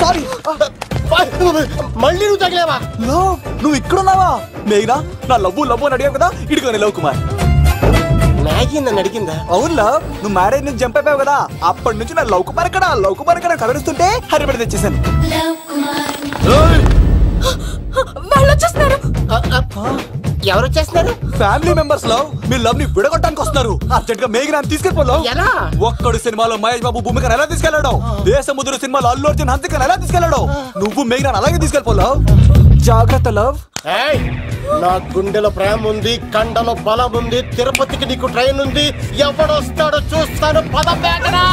Sorry. మళ్ళీ నువ్వు తగిలేవా? నువ్వు ఇక్కడున్నావా? మేఘనా నా లవ్వు అని అడిగావు కదా, ఇడిగా లవ్ కుమార్. మ్యాగీ నన్ను అడిగిందా? అవును లవ్, నువ్వు మ్యారేజ్ నుంచి జంప్ అయిపోయావు కదా, అప్పటి నుంచి నా లవ్ కుమార్ ఎక్కడ కలరిస్తుంటే హరిపడి తెచ్చేసాను. వాళ్ళు వచ్చేస్తున్నారు. ఎవరు వచ్చేస్తున్నారు? Family members love. మీ లవ్ ని విడగొట్టడానికి వస్తున్నారు. అర్జెంట్ గా మేఘనాన్ని తీసుకెళ్ళిపోలో. ఎలా? ఒక్కడు సినిమాలో మహేష్ బాబు భూమికను ఎలా తీసుకెళ్లాడు, దేశముద్రు సినిమాలో అల్లు అర్జున్ హన్సికను ఎలా తీసుకెళ్లాడు, నువ్వు మేఘనాన్ని అలాగే తీసుకెళ్ళిపోలావు. జాగ్రత్త లవ్. నా గుండెలో ప్రేమ ఉంది, కండలో బలం ఉంది, తిరుపతికి నీకు ట్రైన్ ఉంది, ఎవడొస్తాడో చూస్తాను. పద మేఘనా.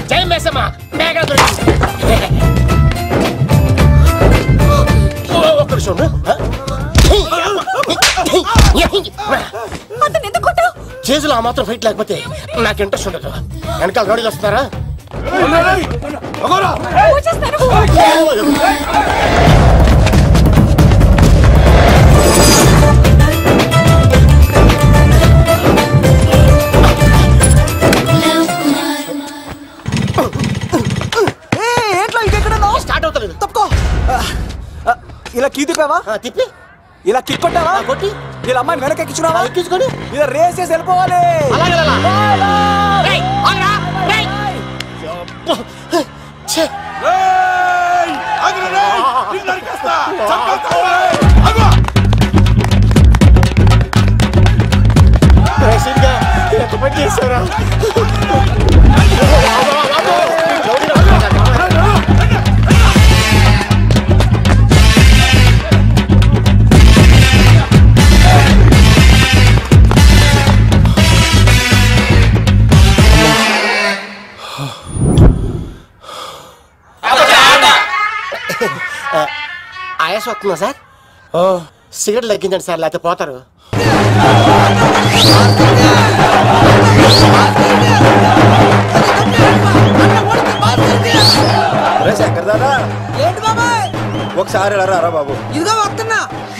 జై మేసమ్మ, మేఘనా దొరికింది. ఒక్క నిమిషం. చేతులు ఆ మాత్రం ఫైట్ లేకపోతే నాకు ఇంట్రెస్ట్ ఉండదు. వెనకాల గాడీలు వస్తున్నారా? స్టార్ట్ అవుతలేదు. తప్పుకో. ఇలా కీ తిప్పావా? తిప్పి ఇలా కిక్ కొట్టావా? కొట్టి ఇలా అమ్మాయిని వెనక ఎక్కించున్నావా? ఎక్కించుకొని ఇలా రేస్ చేసి వెళ్ళిపోవాలి. చేశారా? ఆయాస వస్తుందా సార్? సిగరెట్ లెక్కించండి సార్, లేకపోతే పోతారు. శంకర్ దాదా, ఏంటి బాబాయ్? ఒకసారి రా బాబు. ఇదిగో వస్తున్నా.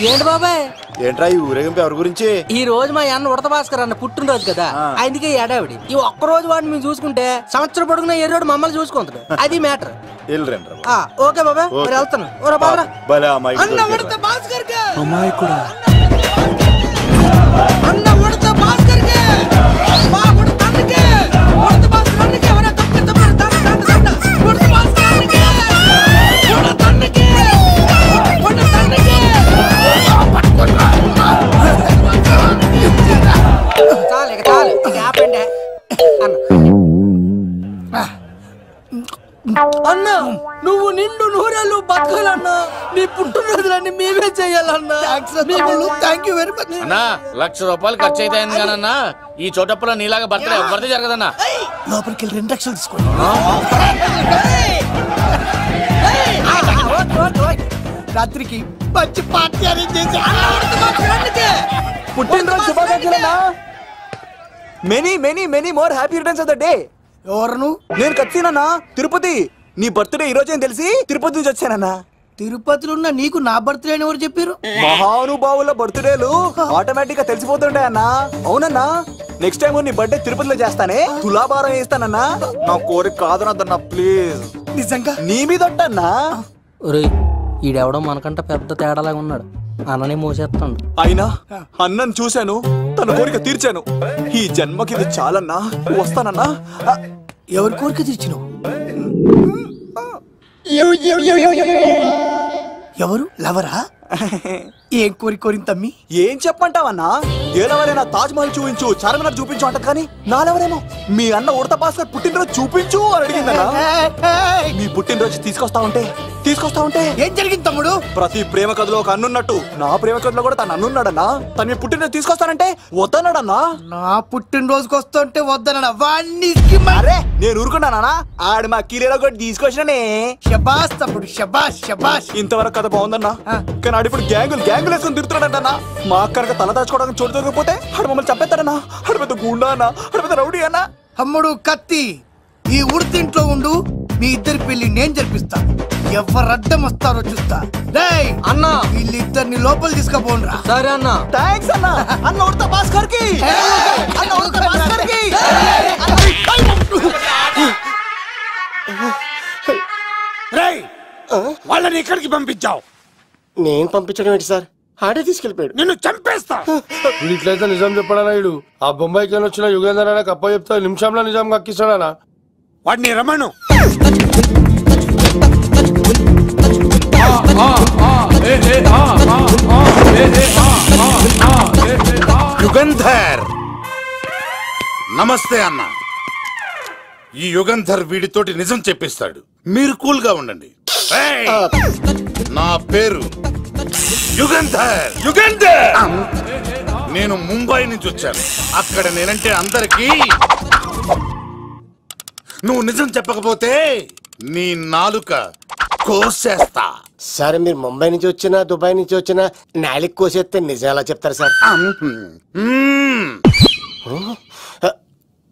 ఏంటి బాబాయ్? ఏంట్రా ఈ ఊరేగింపు ఎవరి గురించి? ఈ రోజు మా అన్న ఉడత భాస్కర్ అన్న పుట్టినరోజు కదా, అందుకే ఏడావిడి. ఈ ఒక్కరోజు వాడిని మేము చూసుకుంటే సంవత్సరం పొడుగున ఎర్రోడు మమ్మల్ని చూసుకుంటాడు. అది మ్యాటర్. ఓకే బాబాయ్, మరి వెళ్తాను. అన్న ఉడత భాస్కర్ అమ్మాయి కూడా అన్న ఉడత భాస్కర్ మా ఉడత అన్నకే ఉడత భాస్కర్ అన్నకే ఎవరైనా తప్పి ఉడత భాస్కర్ అన్నకే ఉడత అన్నకే ఉడత అన్నకే చాలు ఇక ఆపండి అన్నా. నువ్వు నిండు నూరేళ్ళు బతకాలన్నా, నీ పుట్టినరోజులన్నీ మేమే చెయ్యాలన్నా. థ్యాంక్ యూ వెరీ మచ్ అన్నా. 1,00,000 రూపాయలు ఖర్చు అవుతాయని కానన్నా ఈ చోటప్పులో నీలాగా బర్త్డే ఎవరిది జరగదన్నా. లోపలికి వెళ్ళి 2 లక్షలు తీసుకోండి. రాత్రికి మంచి పార్టీ అరేంజ్ చేసి పుట్టినరోజు శుభాకాంక్షలన్నా. Many more happy returns of the day. ఎవరు? నేను కత్తినన్నా, తిరుపతి. నీ బర్త్డే ఈ రోజే తెలిసి తిరుపతి నుంచి వచ్చానన్నా. తిరుపతిలో ఉన్న నీకు నా బర్త్డే అని ఎవరు చెప్పారు? మహానుభావుల బర్త్డేలు ఆటోమేటిక్ గా తెలిసిపోతుంటాయన్నా. అవునన్నా, నెక్స్ట్ టైం నీ బర్త్డే తిరుపతిలో చేస్తానే, తులాభారం వేస్తానన్నా. నా కోరిక కాదనద్దన్నా ప్లీజ్. నిజంగా నీ మీద ఒట్టన్నా. ఈడెవడో మనకంట పెద్ద తేడాలాగా ఉన్నాడు. అన్ననే మోసేస్తాడు. అయినా అన్నను చూశాను, తన కోరిక తీర్చాను. ఈ జన్మకి ఇది చాలన్నా, వస్తానన్నా. ఎవరి కోరిక తీర్చినావు? ఎవరు? లవరా? ఏం కోరిన తమ్మి? ఏం చెప్పంటావన్నా? ఏలవరైనా తాజ్ మహల్ చూపించు, చార్మినార్ చూపించు అంట, కానీ నాలెవరేమో మీ అన్న ఉడత భాస్కర్ పుట్టినరోజు చూపించు అని అడిగిందన్నా. మీ పుట్టినరోజు తీసుకొస్తా ఉంటే ఏం జరిగింది తమ్ముడు? ప్రతి ప్రేమ కథలో ఒక అన్నున్నట్టు నా ప్రేమ కథలో కూడా తను అన్నున్నాడన్నా. తను మీ పుట్టినరోజు తీసుకొస్తానంటే వద్దన్నాడన్నా. నా పుట్టినరోజుకి వస్తుంటే వద్దన్నా వాడిని. అరే నేను ఊరుకున్నానా? ఆడు మా కీలేలో కూడా తీసుకొచ్చిననే. శబాష్ తమ్ముడు, శబాష్ శబాష్. ఇంతవరకు కథ బాగుందన్నా, కానీ ఆడు ఇప్పుడు గ్యాంగులు వేసుకుని తిరుగుతున్నాడన్నా. మా అక్కడికి తల దాచుకోవడానికి చోటు దొరికిపోతే ఆడు మమ్మల్ని చంపేస్తాడన్నా. ఆడు పెద్ద గుండా అన్నా, ఆడు పెద్ద రౌడీ అన్నా. తమ్ముడు కత్తి ఈ ఉడితింట్లో ఉండు, మీ ఇద్దరి పెళ్లి నేను జరిపిస్తా. ఎవరు అడ్డం వస్తారో చూస్తా. డేయ్ అన్నా వీళ్ళిద్దరిని లోపల తీసుకుపోండ్రా. సరే అన్నా. థ్యాంక్స్ అన్న. అన్న ఉడత భాస్కర్ కి, అన్న ఉడత భాస్కర్ కి. వాళ్ళని ఎక్కడికి పంపించావు? నేను పంపించడం ఏంటి సార్, ఆడే తీసుకెళ్ళిపోయాడు. నిన్ను చంపేస్తా. ఇట్లయితే నిజం చెప్పడానా ఇడు? ఆ బొంబాయికి వచ్చిన యుగేందర్ అన్న కప్ప చెప్తా నిమిషంలో నిజం కక్కిస్తాడా? వాడిని రమ్మను. యుగంధర్ నమస్తే అన్న. ఈ యుగంధర్ వీడితోటి నిజం చెప్పిస్తాడు, మీరు కూల్ గా ఉండండి. నా పేరు యుగంధర్. యుగంధర్ నేను ముంబై నుంచి వచ్చాను. అక్కడ నేనంటే అందరికీ. నువ్వు నిజం చెప్పకపోతే నీ నాలుక కోసేస్తా. సరే మీరు ముంబై నుంచి వచ్చినా దుబాయ్ నుంచి వచ్చినా నాలిక్ కోసేస్తే నిజం ఎలా చెప్తారు సార్?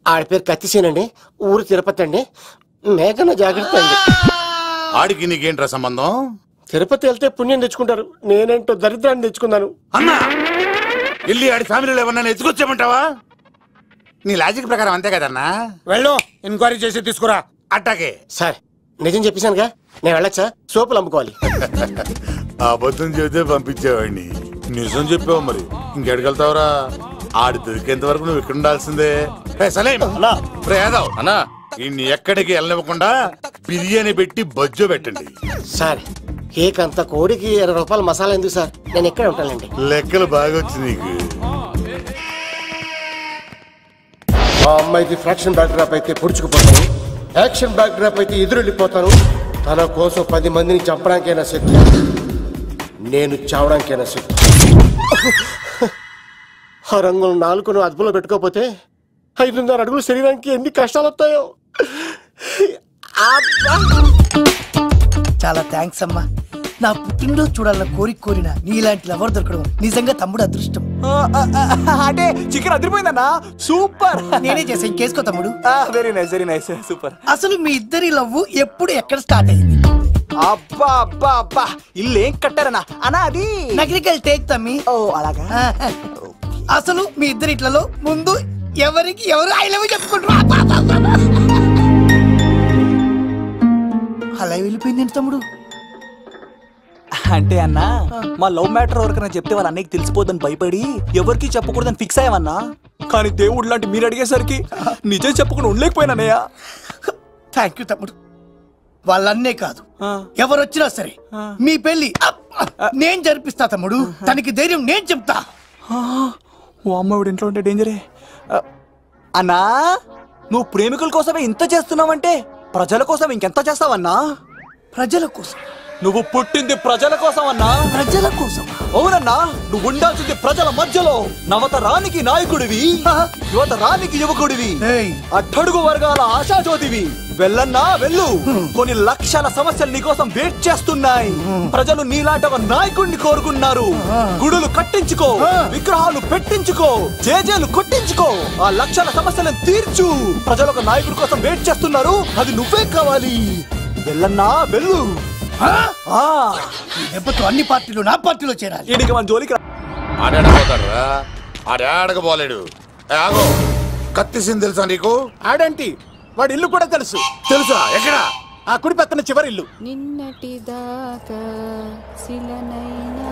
ఆడి పేరు కత్తిసేనండి, ఊరు తిరుపతి అండి. మేఘన జాగ్రత్త అండి. ఆడికి నీకేంట్రా సంబంధం? తిరుపతి వెళ్తే పుణ్యం తెచ్చుకుంటారు, నేనేంటో దరిద్రాన్ని తెచ్చుకున్నాను. అన్నా వెళ్ళి ఆడి ఫ్యామిలీలో ఎవరన్నా ఎత్తుకొచ్చామంటావా? నీ లాజిక్ ప్రకారం అంతే కదన్నా. వెళ్ళు, ఎంక్వైరీ చేసి తీసుకురా. అట్టాకే సార్ నిజం చెప్పేశానుగా, నేను వెళ్ళచ్చా? సోపులు అమ్ముకోవాలి. అబద్ధం చెబితే పంపించేవాడిని, నిజం చెప్పావు మరి ఇంకెడగలుగుతావురా? ఆడి దొరికేంత వరకు నువ్వు ఇక్కడ ఉండాల్సిందే. యాదవ్ అన్నా ఇన్ని ఎక్కడికి వెళ్ళనివ్వకుండా బిర్యానీ పెట్టి బజ్జో పెట్టండి. సార్ కేకంత కోడికి 20 రూపాయల మసాలా ఎందుకు సార్? నేను ఎక్కడ ఉంటానండి. లెక్కలు బాగా వచ్చి నీకు. మా అమ్మాయికి ఫ్రాక్షన్ బ్యాక్ డ్రాప్ అయితే పొడుచుకుపోతాను, యాక్షన్ బ్యాక్ డ్రాప్ అయితే ఎదురెళ్ళిపోతాను. తన కోసం 10 మందిని చంపడానికైనా సిద్ధం, నేను చావడానికైనా సిద్ధం. ఆ రంగులు 4 అదుపులో పెట్టుకోకపోతే 5.5 అడుగులు శరీరానికి ఎన్ని కష్టాలు వస్తాయో. చాలా థ్యాంక్స్ అమ్మా. నా పుట్టినరోజు చూడాలన్న కోరిన నీలాంటి లవర్ దొరకడం నిజంగా తమ్ముడు అదృష్టం. అంటే చికెన్ అదిరిపోయిందన్నా, సూపర్. నేనే చేసా, ఇంకేసుకో తమ్ముడు. Very nice, very nice, super. అసలు మీ ఇద్దరి లవ్ ఎప్పుడు ఎక్కడ స్టార్ట్ అయింది? అబ్బా అబ్బా అబ్బా, ఇల్లు ఏం కట్టారన్నా అన్నా? అది నగరికల్ టేక్ తమ్మి. ఓ అలాగా. అసలు మీ ఇద్దరి ఇట్లలో ముందు ఎవరికి ఎవరు ఐ లవ్ చెప్పుకుంటారు? అలా వెళ్ళిపోయింది తమ్ముడు. అంటే అన్నా మా లవ్ మ్యాటర్ ఎవరికైనా చెప్తే వాళ్ళ అన్నయ్యకి తెలిసిపోద్దని భయపడి ఎవరికి చెప్పకూడదని ఫిక్స్ అయ్యామన్నా. కానీ దేవుడు లాంటి మీరు అడిగేసరికి నిజం చెప్పకుండా ఉండలేకపోయినానయ్య. థ్యాంక్ యూ తమ్ముడు. వాళ్ళన్నే కాదు, ఎవరొచ్చినా సరే మీ పెళ్లి నేను జరిపిస్తా తమ్ముడు. తనకి ధైర్యం నేను చెప్తా. ఓ అమ్మఒడి ఇంట్లో ఉంటే డేంజరే. అన్నా నువ్వు ప్రేమికుల కోసమే ఇంత చేస్తున్నావంటే ప్రజల కోసం ఇంకెంత చేస్తావన్నా? ప్రజల కోసం. నువ్వు పుట్టింది ప్రజల కోసం అన్నా. ప్రజల కోసం? అవునన్నా, నువ్వు ఉండాల్సింది ప్రజల మధ్యలో. నవతరానికి నాయకుడివి, యువతరానికి యువకుడివి, అట్టడుగు వర్గాల ఆశాజ్యోతివి. వెళ్ళన్నా వెళ్ళు, కొన్ని లక్షల సమస్యలు నీకోసం వెయిట్ చేస్తున్నాయి. ప్రజలు నీలాంటి ఒక నాయకుడిని కోరుకున్నారు. గుడులు కట్టించుకో, విగ్రహాలు పెట్టించుకో, జేజేలు కొట్టించుకో, ఆ లక్షల సమస్యలను తీర్చు. ప్రజలు ఒక నాయకుడి కోసం వెయిట్ చేస్తున్నారు, అది నువ్వే కావాలి. వెళ్ళన్నా వెళ్ళు. దెబ్బతో అన్ని పార్టీలు నా పార్టీలో చేరాలి. ఇడికి మన జోలికి ఆడాడపోతాడురా, ఆడాడకపోలేడు. ఆగో, కత్తిసింది తెలుసా నీకు? ఆడంటి వాడి ఇల్లు కూడా తెలుసు. తెలుసా? ఎక్కడ? ఆ కుడి పక్కన చివరి ఇల్లు. నిన్నటి దాకా శిలనైనా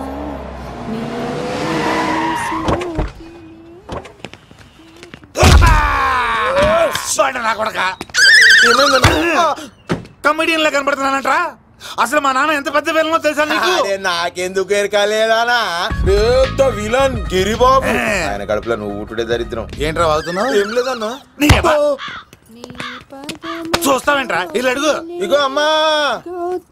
కమెడియన్ లా కనబడుతున్నానంట్రా. అసలు మా నాన్న ఎంత పెద్ద విలనో తెలుసా నీకు? నాకెందుకు ఎరకాలేదానా? పెద్ద విలన్ గిరిబాబు. ఆయన కడుపులో నువ్వు ఊటుడే దరిద్రం. ఏంట్రా వాగుతున్నావు? ఏం లేదన్నా. చూస్తావేంట్రా? ఇల్లు అడుగు. ఇగో అమ్మా,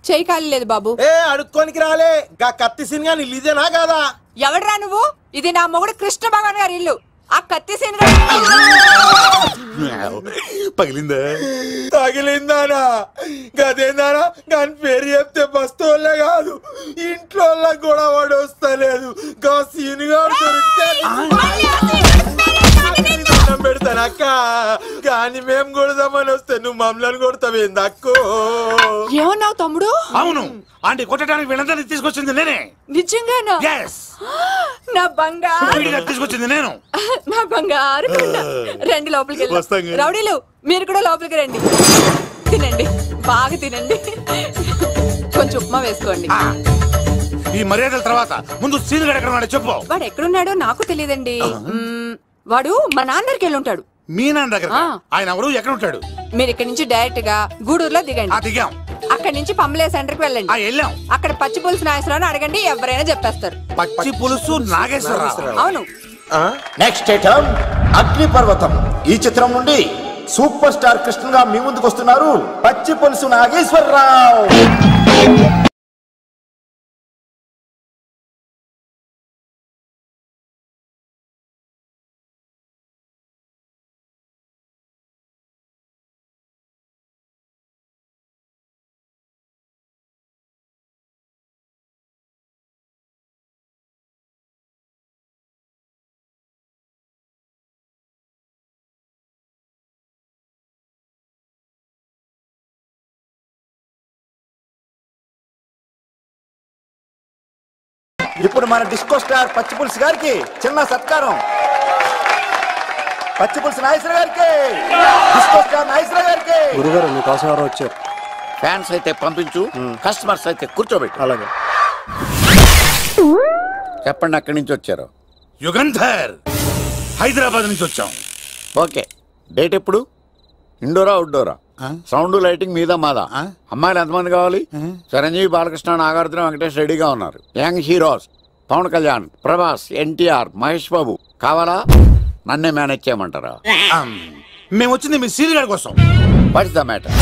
చేయి ఖాళీ లేదు బాబు. అడుక్కోనికి రాలే. గా కత్తి సినిమా నీళ్ళు ఇదేనా కాదా? ఎవడరా నువ్వు? ఇది నా మొగుడు కృష్ణ భగవాన్ గారి ఇల్లు. ఆ కత్తి సీన్ పగిలిందా? తగిలిందానా? గదేందానా? దాని పేరు చెప్తే బస్తోళ్ళే కాదు, ఇంట్లో కూడా వాడు వస్తలేదు. గా సీన్ గారు దొరికితే దండం పెడతాను అక్క. కానీ మేము కొడదామని వస్తే నువ్వు మమ్మల్ని కొడతావేంది అక్కో? ఏమన్నావు తమ్ముడు? అవును, ఆంటీ కొట్టడానికి వీళ్ళందరినీ తీసుకొచ్చింది నేనే. నిజంగానా? నా బంగారు తీసుకొచ్చింది నేను. నా బంగారు కొండ. రండి లోపలికి వెళ్దాం. రౌడీలు మీరు కూడా లోపలికి రండి. తినండి, బాగా తినండి. కొంచెం ఉప్మా వేసుకోండి. ఈ మర్యాదల తర్వాత ముందు సీన్ గడ ఎక్కడ చెప్పు. వాడు ఎక్కడున్నాడో నాకు తెలియదండి. వాడు మా నాన్న దగ్గరికి వెళ్ళి ఉంటాడు. మీ నాన్న దగ్గర? ఆయన ఎవరు, ఎక్కడ ఉంటాడు? మీరు ఇక్కడ నుంచి డైరెక్ట్ గా గూడూరులో దిగండి. దిగాం. అక్కడ నుంచి పంబలే సెంటర్ కి వెళ్ళండి. వెళ్ళాం. అక్కడ పచ్చి పులుసు నాగేశ్వరరావు అడగండి, ఎవరైనా చెప్పేస్తారు. పచ్చి పులుసు నాగేశ్వరరావు? అవును. నెక్స్ట్ ఐటమ్ అగ్నిపర్వతం. ఈ చిత్రం నుండి సూపర్ స్టార్ కృష్ణగా మీ ముందుకు వస్తున్నారు పచ్చి పులుసు నాగేశ్వరరావు. ఇప్పుడు మన డిస్కో స్టార్ పచ్చి పులుసు గారికి చిన్న సత్కారం. పచ్చి పులుసు నాగేశ్వర గారికి, డిస్కో స్టార్ నాగేశ్వర గారికి. గురుగారు మీకోసం ఎవరు వచ్చారు? ఫ్యాన్స్ అయితే పంపించు, కస్టమర్స్ అయితే కూర్చోబెట్టు. అలాగే. చెప్పండి, అక్కడి నుంచి వచ్చారు? యుగంధర్, హైదరాబాద్ నుంచి వచ్చాం. ఓకే, డేట్ ఎప్పుడు? ఇండోరా అవుట్డోరా? సౌండ్ లైటింగ్ మీద మాదా? అమ్మాయిలు ఎంతమంది కావాలి? చిరంజీవి, బాలకృష్ణ, నాగార్జున, వెంకటేష్ రెడీగా ఉన్నారు. యంగ్ హీరోస్ పవన్ కళ్యాణ్, ప్రభాస్, ఎన్టీఆర్, మహేష్ బాబు కావాలా? నన్నే మేనేజ్ చేయమంటారా? మేము వచ్చింది మీ సీన్ గడ కోసం. What's the matter?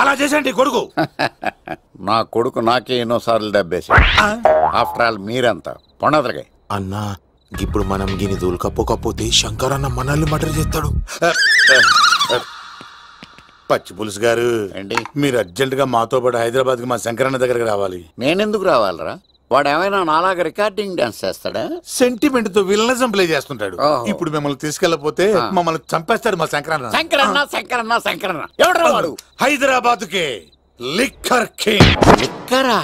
అలా చేసేంటి కొడుకు? నా కొడుకు నాకే ఎన్నోసార్లు దెబ్బేసి. ఆఫ్టర్ ఆల్ మీరంతా పొండదలగా. అన్నా ఇప్పుడు మనం గిని దూలకపోతే శంకర్ అన్న మనల్ని మర్డర్ చేస్తాడు. పచ్చి పులుసు గారు, మీరు అర్జెంట్ గా మాతో పాటు హైదరాబాద్ కి మా శంకరన్న దగ్గరకు రావాలి. నేనెందుకు రావాలరా? వాడు ఏమైనా నాలాగా రికార్డింగ్ డాన్స్ చేస్తాడా? సెంటిమెంట్ తో విలనిజం ప్లే చేస్తుంటాడు. ఇప్పుడు మిమ్మల్ని తీసుకెళ్లపోతే మమ్మల్ని చంపేస్తాడు మా శంకరన్న. శంకరన్న శంకరన్న శంకరన్న ఎవడరా వాడు? హైదరాబాద్ కే లిక్కర్ కింగ్. లిక్కరా?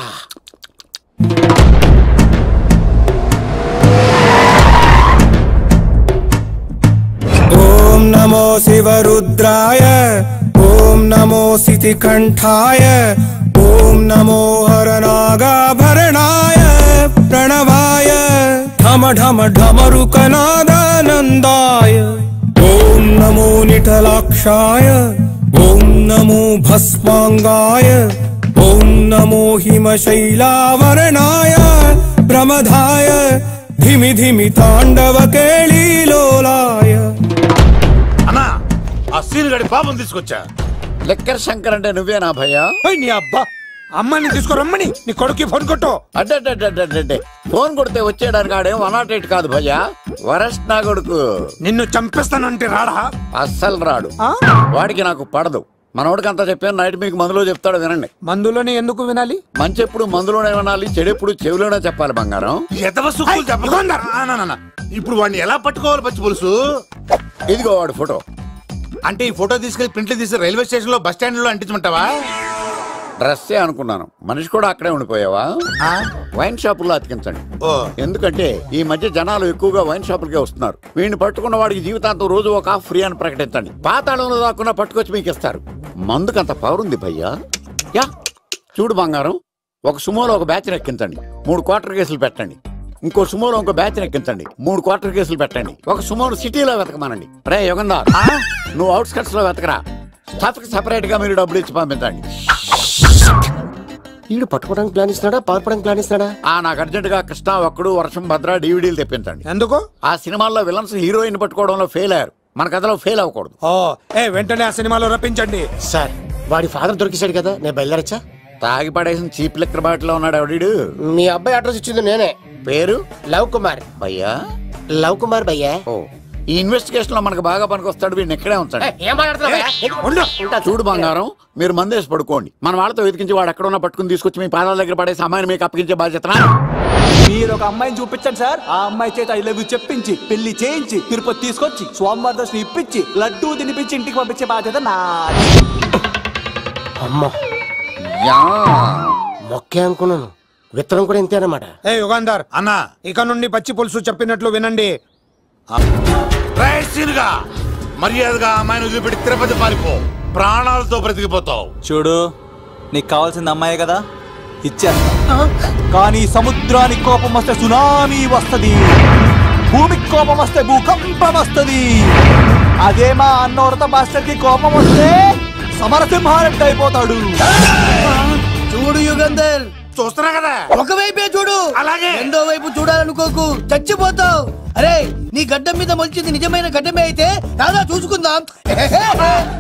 ఓం నమో శివరుద్రాయ, ఓం నమో సితికంఠాయ, ఓం నమో హరనాగాభరణాయ ప్రణవాయ ఢమ ఢమ ఢమరుకనాదానందాయ. ఓం నమో నిఠలాక్షాయ, ఓం నమో భస్మాంగాయ, ఓం నమో హిమశైలావరణాయ ప్రమదాయ ధిమి ధిమి తాండవ కేళీలోలాయ. అన్నా, ఆ సీన్ గడి పాపం తీసుకొచ్చా. లిక్కర్ శంకర్ అంటే నువ్వేనా భయ్యా? నీ అబ్బా, అమ్మాయిని తీసుకురమ్మని నీ కొడుకు ఫోన్ కొట్టు. అడ్డే ఫోన్ కొడితే వచ్చేయడానికి ఆడేం 108 కాదు భయ్యా, వరస్ట్ నా కొడుకు. నిన్ను చంపేస్తానంటే రాడా? అస్సలు రాడు. వాడికి నాకు పడదు. మనోడికి అంతా చెప్పాను, నైట్ మీకు మందులో చెప్తాడు వినండి. మందులోనే ఎందుకు వినాలి? మంచి ఎప్పుడు మందులోనే వినాలి, చెడు ఎప్పుడు చెవిలోనే చెప్పాలి బంగారం. ఇప్పుడు వాడిని ఎలా పట్టుకోవాలి పచ్చి పులుసు? ఇదిగో వాడు ఫోటో. అంటే ఈ ఫోటో తీసుకెళ్లి ప్రింట్లు తీసి రైల్వే స్టేషన్ లో బస్ స్టాండ్ లో అంటించమంటావా? డ్రెస్సే అనుకున్నాను, మనిషి కూడా అక్కడే ఉండిపోయావా? వైన్ షాపుల్లో అతికించండి. ఎందుకంటే ఈ మధ్య జనాలు ఎక్కువగా వైన్ షాపులకే వస్తున్నారు. వీడిని పట్టుకున్న వాడికి జీవితాంతం రోజు ఒక ఆఫ్ ఫ్రీ అని ప్రకటించండి. పాతాళంలో దాక్కున్నా పట్టుకొచ్చి మీకు ఇస్తారు. మందుకంత పవర్ ఉంది భయ్యా. యా చూడు బంగారం, ఒక సుమోలో ఒక బ్యాచ్ ఎక్కించండి, 3 క్వార్టర్ కేసులు పెట్టండి. ఇంకో సుమోలో ఇంకో బ్యాచ్ ఎక్కించండి, 3 క్వార్టర్ కేసులు పెట్టండి. ఒక సుమోను సిటీలో వెతకమానండి. రే యుగంధర్, నువ్వు అవుట్స్కట్స్ లో వెతకరా. స్టాఫ్ కి సెపరేట్ గా మీరు డబ్బులు ఇచ్చి పంపించండి. వీడు పట్టుకోవడానికి ప్లాన్ ఇస్తున్నాడా, పారిపోవడానికి ప్లాన్ ఇస్తున్నాడా? నాకు అర్జెంట్ గా కృష్ణ, ఒక్కడు, వర్షం, భద్ర డివిడీలు తెప్పించండి. ఎందుకు? ఆ సినిమాల్లో విలన్స్ హీరోయిన్ పట్టుకోవడంలో ఫెయిల్ అయ్యారు, మన కథలో ఫెయిల్ అవ్వకూడదు. వెంటనే ఆ సినిమాలో రప్పించండి. సార్, వాడి ఫాదర్ దొరికేశాడు కదా, నేను బయలుదేరచ్చా? తాగి పడేసిన చీప్ లిక్కర్ బాటిలో ఉన్నాడు ఎవడీడు? మీ అబ్బాయి అడ్రస్ ఇచ్చింది నేనే. పేరు? లవ్ కుమార్ భయ్యా. లవ్ కుమార్ భయ్యా. ఈ ఇన్వెస్టిగేషన్ లో మనకు బాగా పనికొస్తాడు, వీడిని ఎక్కడే ఉంచండి. చూడు బంగారం, మీరు మందేసి పడుకోండి. మన వాళ్ళతో వెతికించి వాడు ఎక్కడ ఉన్నా పట్టుకుని తీసుకొచ్చి మీ పాదాల దగ్గర పడేసి అమ్మాయిని మీకు అప్పగించే బాధ్యత. మీరు ఒక అమ్మాయిని చూపించండి సార్. ఆ అమ్మాయి చేత ఐ లవ్ యూ చెప్పించి పెళ్లి చేయించి తిరుపతి తీసుకొచ్చి స్వామివారి దర్శనం ఇప్పించి లడ్డూ తినిపించి ఇంటికి పంపించే బాధ్యత నాది. అమ్మా మొక్కే అనుకున్నాను, విత్తనం కూడా ఇంతే అన్నమాట. ఏ యుగాంధర్ అన్నా, ఇక నుండి పచ్చి పులుసు చెప్పినట్లు వినండి. మర్యాదగా అమ్మాయిని వదిలిపెట్టి తిరుపతి పారిపో, ప్రాణాలతో బ్రతికిపోతావు. చూడు, నీకు కావాల్సింది అమ్మాయే కదా, ఇచ్చేస్తా. కానీ సముద్రానికి కోపం వస్తే సునామీ వస్తది, భూమికి కోపం వస్తే భూకంపం వస్తది. అదే మా అన్నోరత మాస్టర్ కి కోపం వస్తే సమరసింహారెడ్డి అయిపోతాడు. చూడు యుగంధర్, చూస్తున్నా కదా, ఒకవైపే చూడు, అలాగే రెండో వైపు చూడాలనుకోకు, చచ్చిపోతావు. అరే, నీ గడ్డం మీద మొలిచింది నిజమైన గడ్డమే అయితే రాదా చూసుకుందాం.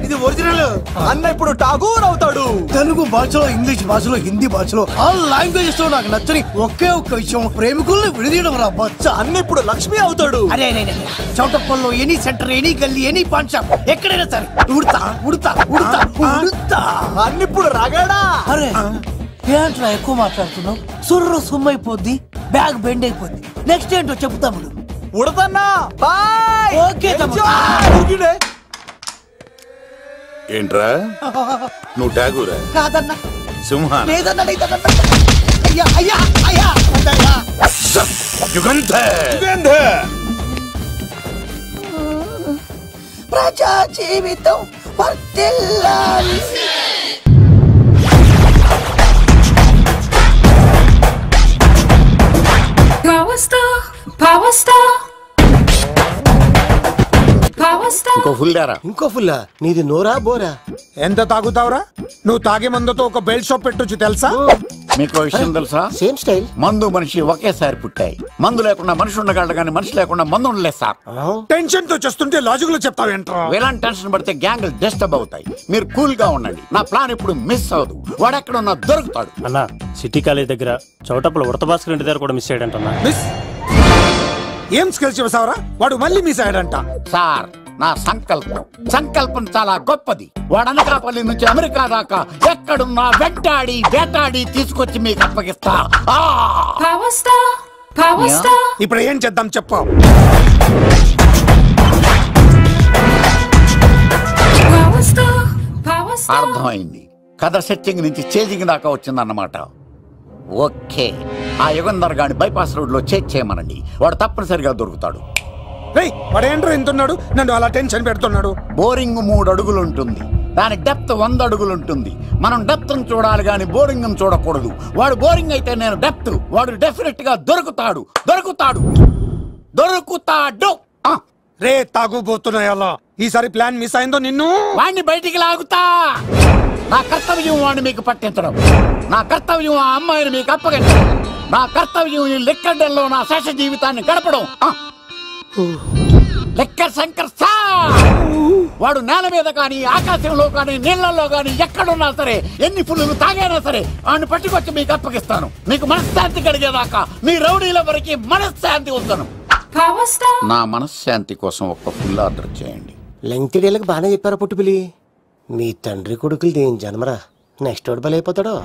ఇది ఒరిజినల్. అన్న ఇప్పుడు ఠాగూర్ అవుతాడు. తెలుగు భాషలో, ఇంగ్లీష్ భాషలో, హిందీ భాషలో ఆల్ లాంగ్వేజెస్ లో నాకు నచ్చని ఒకే ఒక్క విషయం, ప్రేమికుల్ని విడదీయడం రా బచ్చ. అన్న ఇప్పుడు లక్ష్మి అవుతాడు. అరే చౌటప్పల్లో ఎనీ సెంటర్, ఎనీ గల్లీ, ఎనీ పాన్ షాప్, ఎక్కడైనా సరే ఉడతా ఉడతా ఉడతా ఉడతా. అన్న ఇప్పుడు రగడా. అరే ఏంట్రా ఎక్కువ మాట్లాడుతున్నావు? సుర్రు సుమ్మైపోద్ది, బ్యాగ్ బెండ్ అయిపోద్ది. నెక్స్ట్ ఏంటో చెప్తాము. ఉడతన్నా బాయ్. ఓకే ఏంట్రా నువ్వు ఠాగూరా? కాదన్నా, సింహాన్ లేదన్నా, లేదన్నా. అయ్యా అయ్యా అయ్యా యుగంధర్. ప్రజా జీవితం వర్ధిల్లాలి. ఇంకో ఫుల్ దారా? ఇంకో ఫుల్లా? నీది నోరా బోరా? ఎంత తాగుతావురా? నువ్వు తాగే మందుతో ఒక బెల్ట్ షాప్ పెట్టొచ్చు తెలుసా? మీకు విషయం తెలుసా? Same style. మందు మనిషి ఒకేసారి పుట్టాయి. మందు లేకుండా మనిషి ఉండగలడు కానీ మనిషి లేకుండా మందు ఉండలేదు సార్. టెన్షన్ తో చేస్తుంటే లాజిక్ లో చెప్తావేంట్రా? ఎలాంటి టెన్షన్ పడితే గ్యాంగ్లు డిస్టర్బ్ అవుతాయి. మీరు కూల్ గా ఉండండి. నా ప్లాన్ ఇప్పుడు మిస్ అవ్వదు. వాడెక్కడున్నా దొరుకుతాడు. అన్నా, సిటీ కాలేజ్ దగ్గర చౌటప్పుల ఉడత భాస్కర్ ఇంటి దగ్గర కూడా మిస్ అయ్యాడంటన్నా. మిస్ ఏం స్కిల్స్ చేసావరా? వాడు మళ్ళీ మిస్ అయ్యాడంట. సార్, నా సంకల్పం చాలా గొప్పది. వాడు అనకాపల్లి నుంచి అమెరికా దాకా ఎక్కడున్నా వెంటాడి వేటాడి తీసుకొచ్చి మీకు అప్పగిస్తా. ఇప్పుడు ఏం చేద్దాం చెప్పు. అర్థమైంది. కథ సెట్టింగ్ నుంచి చేజింగ్ దాకా వచ్చిందన్నమాట. ఓకే, ఆ యుగంధర్ గాని బైపాస్ రోడ్ లో చేజ్ చేయమనండి. వాడు తప్పనిసరిగా దొరుకుతాడు. వాడేంట్రో ఇంతున్నాడు, నన్ను అలా టెన్షన్ పెడుతున్నాడు. బోరింగ్ 3 అడుగులు ఉంటుంది, దాని డెప్త్ 100 అడుగులు ఉంటుంది. మనం డెప్త్ చూడాలి గాని బోరింగ్ చూడకూడదు. వాడు బోరింగ్ అయితే నేను డెప్త్. వాడు డెఫినెట్ గా దొరుకుతాడు. రే తాగుబోతున్నాయా? ఈసారి ప్లాన్ మిస్ అయిందో నిన్ను వాడిని బయటికి లాగుతా. నా కర్తవ్యం వాడిని మీకు పట్టించడం. నా కర్తవ్యం ఆ అమ్మాయిని మీకు అప్పగించడం. నా కర్తవ్యం ఈ లెక్కడ్డల్లో నా శేష జీవితాన్ని గడపడం. లెక్కర్ శంకర్ సార్, వాడు నేల మీద కానీ ఆకాశంలో కానీ నీళ్లలో కానీ ఎక్కడున్నా సరే, ఎన్ని ఫుల్లు తాగైనా సరే వాడిని పట్టుకొచ్చి మీకు అప్పగిస్తాను. మీకు మనశ్శాంతి కలిగేదాకా మీ రౌడీల వరకు మనశ్శాంతి ఉంచను. నా మనశ్శాంతి కోసం ఒక్క ఫుల్ ఆర్డర్ చేయండి. లెంగ్త్ డేలకు బాగానే చెప్పారా పుట్టుపిలి? మీ తండ్రి కొడుకులు దేని జన్మరా? నెక్స్ట్ వాడు బలైపోతాడో.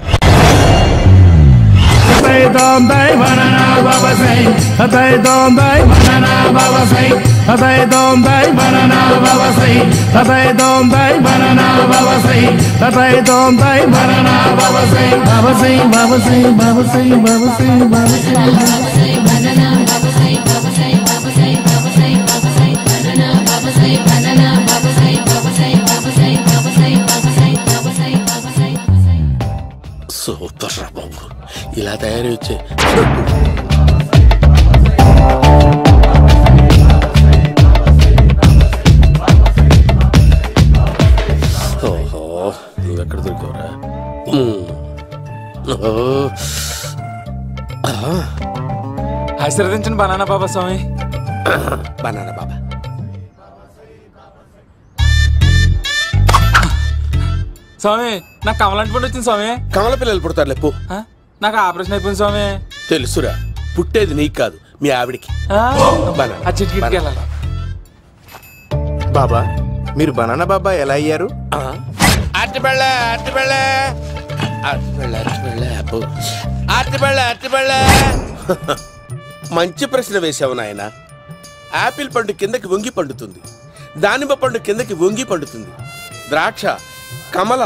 సూపర్ రా బాబు, ఇలా తయారీ వచ్చే. ఓహో, నువ్వెక్కడ దొరికావురా? ఆశీర్వదించండి బనానా బాబా స్వామి. బనానా బాబా స్వామి, నాకు కమలాంటి పుట్టి వచ్చింది స్వామి. కమల పిల్లలు పుడతారు లేపు. నాకు ఆపరేషన్ అయిపోయింది స్వామి. తెలుసురా, పుట్టేది నీకు కాదు మీ ఆవిడికి. బాబా, మీరు బనానా బాబా ఎలా అయ్యారు? మంచి ప్రశ్న వేసావు నాయన. యాపిల్ పండు కిందకి వంగి పండుతుంది, దానిమ్మ పండు కిందకి వంగి పండుతుంది, ద్రాక్ష, కమల,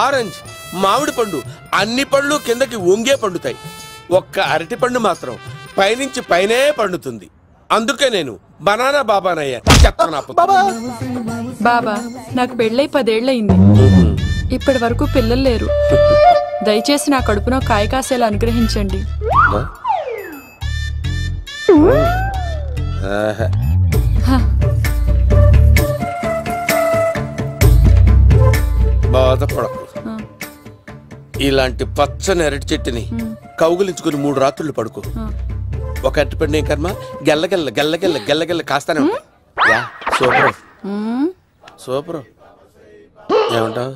ఆరెంజ్, మామిడి పండు అన్ని పళ్ళు కిందకి వంగే పండుతాయి. ఒక్క అరటి పండు మాత్రం పైనుంచి పైనే పండుతుంది. అందుకే నేను బనానా బాబానయ్యా. చెప్తాను బాబా, నాకు పెళ్ళై 10 ఏళ్ళయింది. ఇప్పటి వరకు పిల్లలు లేరు. దయచేసి నా కడుపునో కాయ కాసేలా అనుగ్రహించండి. బాధపడకు. ఇలాంటి పచ్చని అరటి చెట్టుని కౌగులించుకుని 3 రాత్రులు పడుకో. ఒక అరటి పండు ఏం కర్మ, గెల్లగెల్ల గెల్లగెల్ల గెల్లగెల్ల కాస్తానే ఉంటాయి. Super super. ఏమంటావు?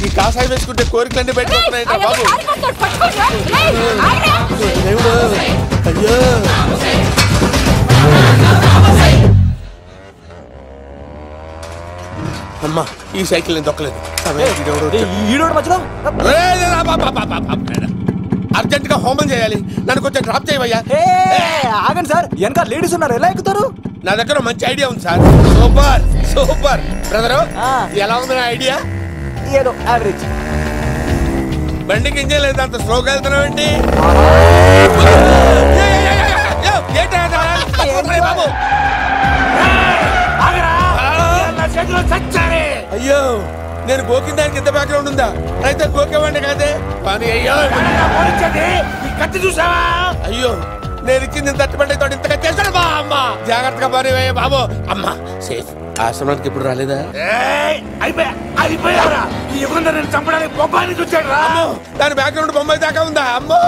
ఈ కాసాయి వేసుకుంటే కోరికలన్నీ బయటకు వస్తున్నాయంట బాబు. అయ్యో అమ్మా, ఈ సైకిల్ నేను దొక్కలేదు. అర్జెంట్ గా హోమం చేయాలి, నన్ను కొంచెం డ్రాప్ చేయవయ్యా. ఆగండి సార్, వెనక లేడీస్ ఉన్నారు, ఎలా ఎక్కుతారు? నా దగ్గర మంచి ఐడియా ఉంది సార్. Super super. బ్రదరు, ఎలా ఉంది నా ఐడియా? ఏదో యావరేజ్. బండికి ఇంజన్ లేదు, అంత స్లోగా వెళ్తున్నావు ఏంటి? బాబు అయ్యో, నేను గోకిన దానికి ఇంత బ్యాక్గ్రౌండ్ ఉందా? అయితే గోకేవాడిని కాదే. అయ్యో కత్తి చూసావా? అయ్యో, నేను ఇచ్చింది తట్టుబడి తోడు ఇంతగా చేశాడు బా. అమ్మ జాగ్రత్తగా పని బాబు. అమ్మ సేఫ్. ఆశ్రమానికి ఇప్పుడు రాలేదా? అయిపోయారా? ఈ యుగంధర్ నేను చంపడానికి బొమ్మాయిని చూచాడు రా. దాని బ్యాక్గ్రౌండ్ బొమ్మాయి దాకా ఉందా? అమ్మో,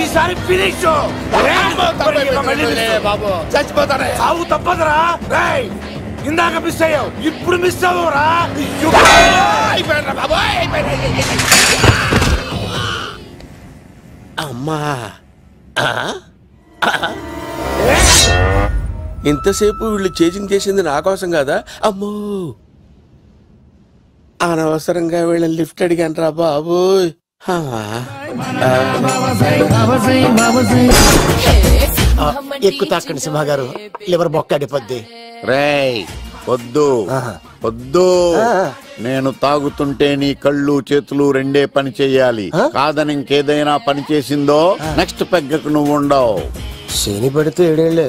ఈసారి ఫినిష్. బాబు చచ్చిపోతానే. సాగు తప్పదురా. ఇందాక మిస్ అయ్యావు, ఇప్పుడు మిస్ అవ్వరా. అమ్మా, ఇంతసేపు వీళ్ళు చేజింగ్ చేసింది నా కోసం కాదా? అమ్మో, అనవసరంగా వీళ్ళని లిఫ్ట్ అడిగాను రా బాబు. ఎక్కు తాకండి సింహ గారు, లివర్ బొక్కడిపోద్ది. రేయ్ వద్దు వద్దు, నేను తాగుతుంటే నీ కళ్ళు చేతులు రెండే పని చెయ్యాలి. కాదని ఇంకేదైనా పని చేసిందో నెక్స్ట్ పెగ్గకు నువ్వు ఉండవు. శని పడితే 7 ఏళ్ళే,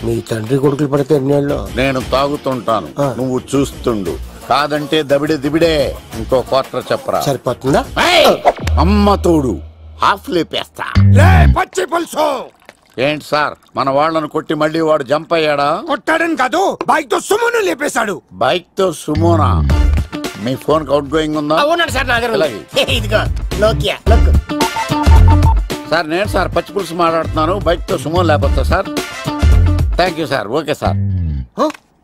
మీ తండ్రి కొడుకులు పడితే 2 ఏళ్ళు. నేను తాగుతుంటాను, నువ్వు చూస్తుండు. కాదంటే దబిడే దిబిడే. ఇంకో క్వార్టర్ చెప్పరా? సరిపోతుందా? అమ్మ తోడు హాఫ్ లేపేస్తా. పచ్చి పులుసు. ఏంటి సార్, మన వాళ్ళను కొట్టి మళ్ళీ వాడు జంప్ అయ్యాడా? కొట్టాడని కాదు, బైక్ తో సుమోను లేపేశాడు. బైక్ తో సుమోనా? మీ ఫోన్ అవుట్ గోయింగ్ ఉందా? అవునండి సార్, నా దగ్గర ఇదిగో నోకియా. సార్ నేను సార్ పచ్చి పులుసు మాట్లాడుతున్నాను. బైక్ తో సుమో లేకపోతా sir? Thank you sir. Okay sir,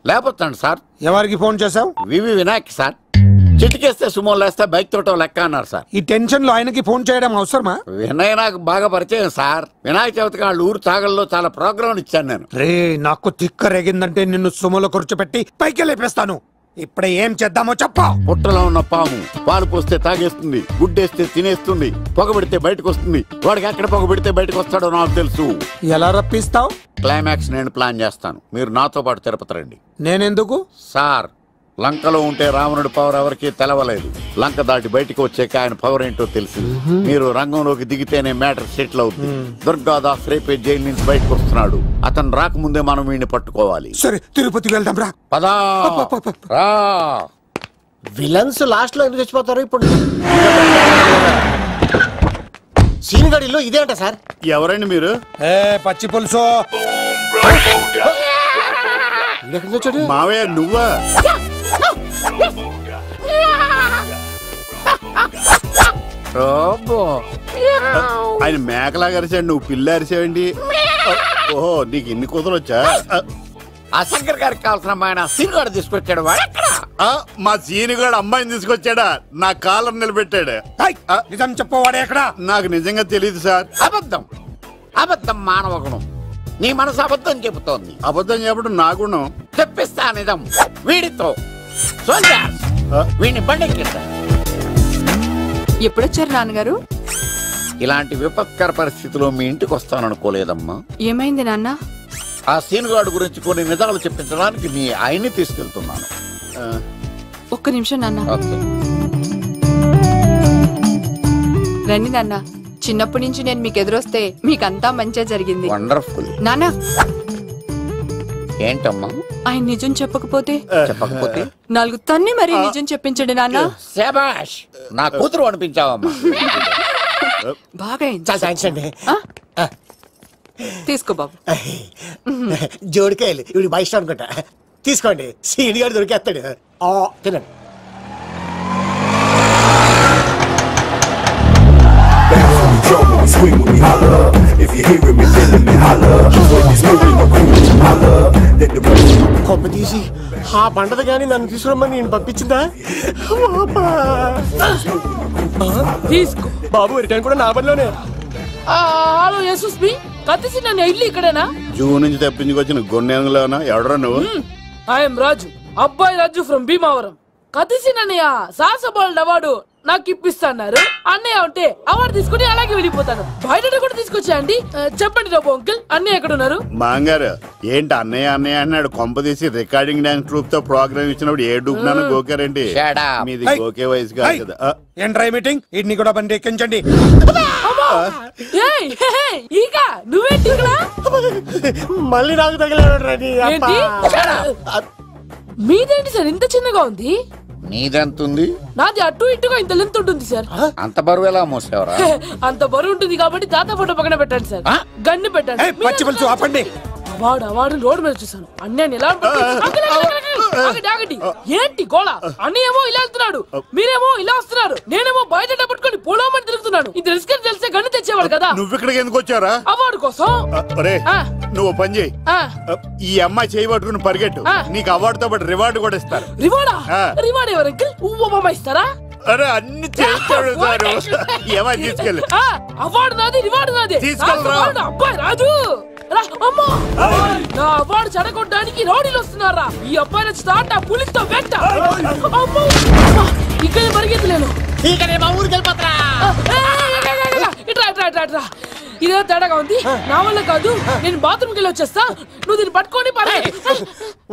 లేకపోతాండి సార్. ఎవరికి ఫోన్ చేసావు? VV Vinayak sir. చిటికేస్తే సుమో లేస్తే బైక్ తోటో లెక్క అన్నారు సార్. ఈ టెన్షన్ లో ఆయనకి ఫోన్ చేయడం అవసరమా? వినయ్ నాకు బాగా పరిచయం సార్. వినాయక చవితికి వాళ్ళ ఊరు చాగల్లో చాలా ప్రోగ్రాం ఇచ్చాను నేను. రే, నాకు తిక్క రేగిందంటే నిన్ను సుమోలో కూర్చోపెట్టి పైకి లేపేస్తాను. ఇప్పుడే ఏం చేద్దామో చెప్పా. పుట్టలో ఉన్న పాము పాలు పోస్తే తాగేస్తుంది, గుడ్డేస్తే తినేస్తుంది, పొగబెడితే బయటకు వస్తుంది. వాడికి ఎక్కడ పొగబెడితే బయటకు వస్తాడో నాకు తెలుసు. ఎలా రప్పిస్తావు? క్లైమాక్స్ నేను ప్లాన్ చేస్తాను, మీరు నాతో పాటు తిరుపతి రండి. నేనెందుకు? సార్, లంకలో ఉంటే రావణుడి పవర్ ఎవరికి తెలవలేదు. లంక దాటి బయటకు వచ్చాక ఆయన పవర్ ఏంటో తెలిసింది. మీరు రంగంలోకి దిగితేనే మ్యాటర్ సెటిల్ అవుతుంది. దుర్గాదాస్ రేపే జైలు నుంచి బయటకు వస్తున్నాడు. అతను రాకముందే మనం వీడిని పట్టుకోవాలి. సరే, తిరుపతికి వెళ్దాం రా. పదా రా. విలన్స్ లాస్ట్ లో ఎందుకు చచ్చిపోతారు? ఇప్పుడు సీనిగడిలో ఇదే అంట సార్. ఎవరండి మీరు? పచ్చి పులుసు. మావయ్య నువ్వా? ఆయన మేకలాగా అరిచాడు, నువ్వు పిల్ల అరిచావండి. ఓహో, నీకు ఇన్ని కూతురు వచ్చా? ఆ శంకర్ గారికి కావాల్సిన అమ్మాయి సీనుగాడు తీసుకొచ్చాడు. మా సీనుగాడు అమ్మాయిని తీసుకొచ్చాడా? నా కాలర్ నిలబెట్టాడు. నిజం చెప్పవాడే ఎక్కడ? నాకు నిజంగా తెలియదు సార్. అబద్ధం అబద్ధం మానవ గుణం. నీ మనసు అబద్ధం చెబుతోంది. అబద్ధం చెప్పడం నా గుణం. తెప్పిస్తా నిజం వీడితో. వీడిని బండెక్కిస్తా. ఎప్పుడొచ్చారు నాన్నగారు? ఇలాంటి విపత్కర పరిస్థితిలో మీ ఇంటికి వస్తాననుకోలేదమ్మా. ఏమైంది నాన్న? ఆ సీనుగాడు గురించి కొన్ని నిజాలు చెప్పించడానికి మీ ఆయన్ని తీసుకెళ్తున్నాను. ఒక్క నిమిషం నాన్న. రండి నాన్న. చిన్నప్పటి నుంచి నేను మీకు ఎదురొస్తే మీకంతా మంచిగా జరిగింది. వండర్ఫుల్. నాన్న ఏంటమ్మా? ఆయన నిజం చెప్పకపోతే చెప్పకపోతే 4 తన్ని మరీ నిజం చెప్పించండి నాన్న. శభాష్, నా కూతురు అనిపించావమ్మా. బాగా తీసుకో బాబు. జోడికాయలు ఇవి బాగా ఇష్టం అనుకుంటా. తీసుకోండి, సీని గారు దొరికేస్తాడు. తినండి. కొమ్మ తీసి ఆ పంటది కానీ నన్ను తీసుకురమ్మని నేను పంపించిందా? తీసుకో బాబు, రిటర్న్ కూడా నా పనిలోనే. హలో యశస్వి, కత్తిసి నన్ను ఇల్లు ఇక్కడేనా? జూ నుంచి తప్పించుకొచ్చిన గొన్నెంగులోనా? ఎవడరా నువ్వు? ఐఎమ్ రాజు, అబ్బాయి రాజు ఫ్రమ్ భీమావరం. కత్తిసి నన్నయ్య సాహసబాలుడు అవార్డు నాకు ఇప్పిస్తాన్నారు. అన్నయ్య ఉంటే అవార్డు తీసుకుని అలాగే వెళ్ళిపోతాను. బయట కూడా తీసుకొచ్చాయండి. చెప్పండి రాబు అంకుల్, అన్నయ్య ఎక్కడ ఉన్నారు? మాంగారు ఏంటి అన్నయ్య అన్నయ్య అన్నాడు? కొంప తీసి రికార్డింగ్ డాన్స్ ట్రూప్ తో ప్రోగ్రామ్ ఇచ్చినప్పుడు ఏ డూబ్నాను గోకారండి? మీది గోకే వయసు కాదు కదా. ఏంట్రై మీటింగ్? ఇడ్ని కూడా బండి ఎక్కించండి. ఇక నువ్వేంటి ఇక్కడ? మళ్ళీ నాకు తగిలాడు. మీదేంటి సార్ ఇంత చిన్నగా ఉంది? నీదెంతుంది? నాది అటు ఇటుగా ఇంత లెంత్ ఉంటుంది సార్. అంత బరువు ఎలా మోసేవరా? అంత బరువు ఉంటుంది కాబట్టి తాత ఫోటో పక్కన పెట్టండి సార్. గన్ను పెట్టండి. పచ్చి పులుసు ఆపండి. వాడు రోడ్డు మీద చూసాను. అన్నయ్య ఎలా ఏంటి గోళ? అన్నయ్యేమో ఇలా వెళ్తున్నాడు, మీరేమో ఇలా వస్తున్నారు, నేనేమో బయట పట్టుకొని పొలమని తిరుగుతున్నాను. ఇది రిస్క్ అని తెలిస్తే గన్ను తెచ్చేవాడు కదా. నువ్వు ఇక్కడికి ఎందుకు వచ్చారా? అవార్డు కోసం. నువ్వు పని చేయి, ఈ అమ్మాయి చేయి పట్టుకుని పరిగెట్టు, నీకు అవార్డుతో పాటు రివార్డు కూడా ఇస్తారు. రివార్డా? రివార్డ్ ఎవరు అంకుల్? ఉవ్వమ్మ ఇస్తారా? అరే అన్ని చేస్తాడు సారు. ఏమని తీసుకెళ్ళి అవార్డు నాది, రివార్డు నాది. తీసుకెళ్ళరా అబ్బాయి రాజు. నా అవార్డు చెడగొట్టడానికి రౌడీలు వస్తున్నారా? ఈ అబ్బాయి వచ్చి స్టార్ట్ ఆ పులితో వెంట. ఇక్కడ పరిగెత్తలేను. ఇదే తేడాగా ఉంది. నా వల్ల కాదు, నేను బాత్రూమ్కి వెళ్ళి వచ్చేస్తా. నువ్వు దీన్ని పట్టుకొని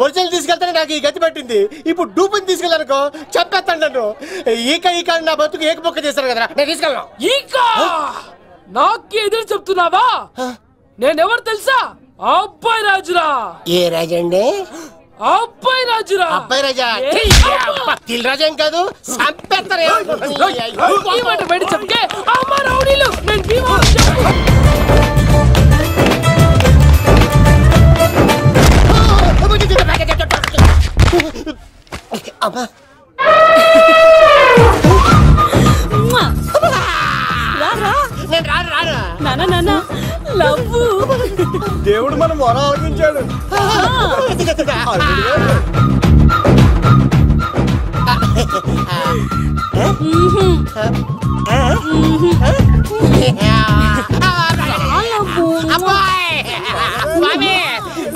ఒరిజినల్ తీసుకెళ్తానే నాకు ఈ గతి పట్టింది. ఇప్పుడు డూపుని తీసుకెళ్ళానుకో చెప్పేస్తాను నన్ను. ఈక నా బతుకు ఏకపొక్క చేశారు కదా, నేను తీసుకెళ్ళను. ఈక నాకు ఎదురు చెప్తున్నావా? నేనెవరు తెలుసా? అబ్బాయి రాజురా. ఏ రాజండి? అబ్బాయి రాజురా. అబ్బాయి రాజా? తిల్ రాజా ఏం కాదు, సంపేస్తారే. ఈ మాట బయట చెప్తే అమ్మ రౌడీలు. నేను భీమా దేవుడు మనం మొర ఆలోచించాడు.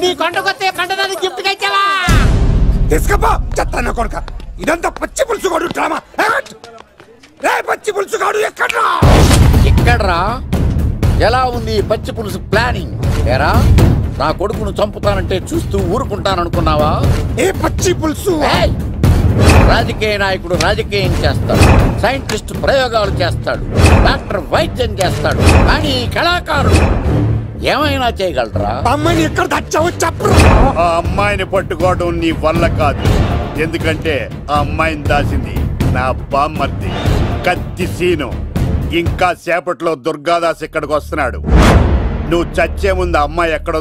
నీ కొండకొస్తే పంటదాన్ని గిఫ్ట్ ఇచ్చావా? తీసుకపో చెత్తాన కొడుక. ఇదంతా పచ్చి పులుసుగాడు డ్రామా. పచ్చి పులుసుగాడు ఎక్కడ్రా? ఎక్కడ్రా? ఎలా ఉంది పచ్చి పులుసు ప్లానింగ్? ఏరా, నా కొడుకును చంపుతానంటే చూస్తూ ఊరుకుంటాననుకున్నావా? ఏ పచ్చి పులుసు? రాజకీయ నాయకుడు రాజకీయం చేస్తాడు, సైంటిస్ట్ ప్రయోగాలు చేస్తాడు, డాక్టర్ వైద్యం చేస్తాడు, కానీ కళాకారుడు ఏమైనా చేయగలరా? అమ్మాయిని ఎక్కడ దాచావో చెప్పు. ఆ అమ్మాయిని పట్టుకోవడం నీ వల్ల కాదు. ఎందుకంటే ఆ అమ్మాయిని దాసింది నా బామ్మర్ది కత్తి సీను. ఇంకా సేపట్లో దుర్గాదాస్ ఇక్కడికి వస్తున్నాడు. నువ్వు చచ్చే ముందు అమ్మాయి ఎక్కడ